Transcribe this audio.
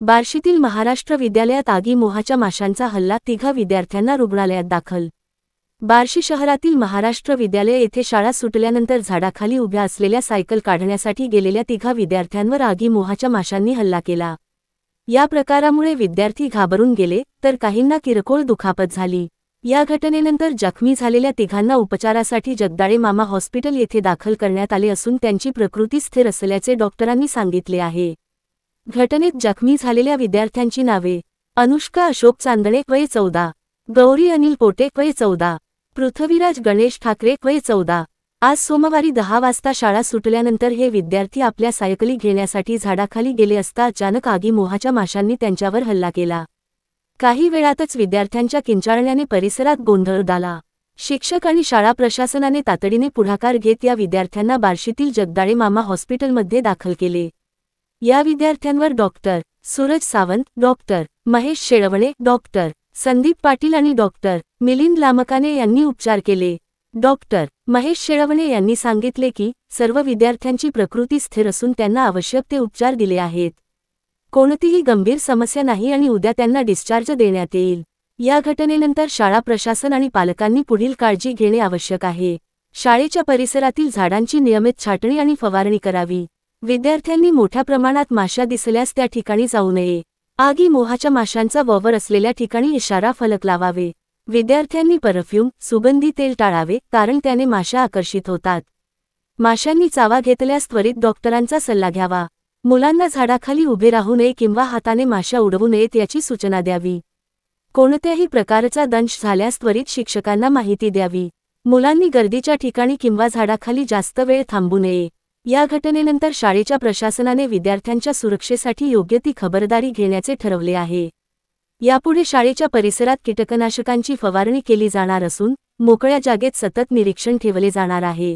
बार्शीतील महाराष्ट्र विद्यालयात आगी मोहाच्या माशांचा हल्ला, 3 विद्यार्थ्यांना रुग्णालयात दाखल। बार्शी शहरातील महाराष्ट्र विद्यालय येथे शाळा सुटल्यानंतर झाडाखाली उभ्या असलेल्या सायकल काढण्यासाठी गेलेल्या 3 विद्यार्थ्यांवर आगी मोहाच्या माशांनी हल्ला केला। या प्रकारामुळे विद्यार्थी घाबरून गेले, तर काहींना किरकोळ दुखापत झाली। या घटनेनंतर जखमी झालेल्या 3 उपचारासाठी जगदाळे मामा हॉस्पिटल येथे दाखल करण्यात आले असून त्यांची प्रकृती स्थिर असल्याचे डॉक्टरांनी सांगितले आहे। घटनेत जखमी झालेल्या विद्यार्थ्यांची नावे: अनुष्का अशोक चांदणे वय 14, गौरी अनिल पोटे वय 14, पृथ्वीराज गणेश ठाकरे वय 14। आज सोमवारी 10 वाजता शाळा सुटल्यानंतर हे विद्यार्थी आपल्या सायकली घेण्यासाठी झाडाखाली गेले असता अचानक आगी मोहाच्या माशांनी त्यांच्यावर हल्ला केला। काही वेळातच विद्यार्थ्यांच्या किंचाळण्याने परिसरात गोंधळ उडाला। शिक्षक आणि शाळा प्रशासनाने तातडीने पुढाकार घेत या विद्यार्थ्यांना बार्शीतील जगदाळे मामा हॉस्पिटलमध्ये दाखल केले। या विद्यार्थ्यांवर doctor Suraj Sawant, doctor Mahesh Shelvane, doctor Sandeep Patil आणि डॉक्टर मिलिंद लामकाने यांनी उपचार केले। डॉक्टर महेश शेळवणे यांनी सांगितले की सर्व विद्यार्थ्यांची प्रकृती स्थिर असून त्यांना आवश्यक ते उपचार दिले आहेत। कोणतीही गंभीर समस्या नाही आणि उद्या त्यांना डिस्चार्ज देण्यात येईल। या घटनेनंतर शाळा प्रशासन आणि पालकांनी पुढील काळजी घेणे आवश्यक आहे। शाळेच्या परिसरातील झाडांची नियमित छाटणी आणि फवारणी करावी। विद्यार्थ्यांनी मोठ्या प्रमाणात माशा दिसल्यास त्या ठिकाणी जाऊ नये। आगी मोहाच्या माशांचा वावर असलेल्या ठिकाणी इशारा फलक लावावे। विद्यार्थ्यांनी परफ्यूम, सुगंधी तेल टाळावे, कारण त्याने माशा आकर्षित होतात। माशांनी चावा घेतल्यास त्वरित डॉक्टरांचा सल्ला घ्यावा। मुलांना झाडाखाली उभे राहू नये किंवा हाताने माशा उडवू नयेत याची सूचना द्यावी। कोणत्याही प्रकारचा दंश झाल्यास त्वरित शिक्षकांना माहिती द्यावी। मुलांनी गर्दीच्या ठिकाणी किंवा झाडाखाली जास्त वेळ थांबू नये। या घटनेनंतर शाळेच्या प्रशासनाने विद्यार्थ्यांच्या सुरक्षेसाठी योग्य ती खबरदारी घेण्याचे ठरवले आहे। यापुढे शाळेच्या परिसरात कीटकनाशकांची फवारणी केली जाणार असून मोकळ्या जागेत सतत निरीक्षण ठेवले जाणार आहे।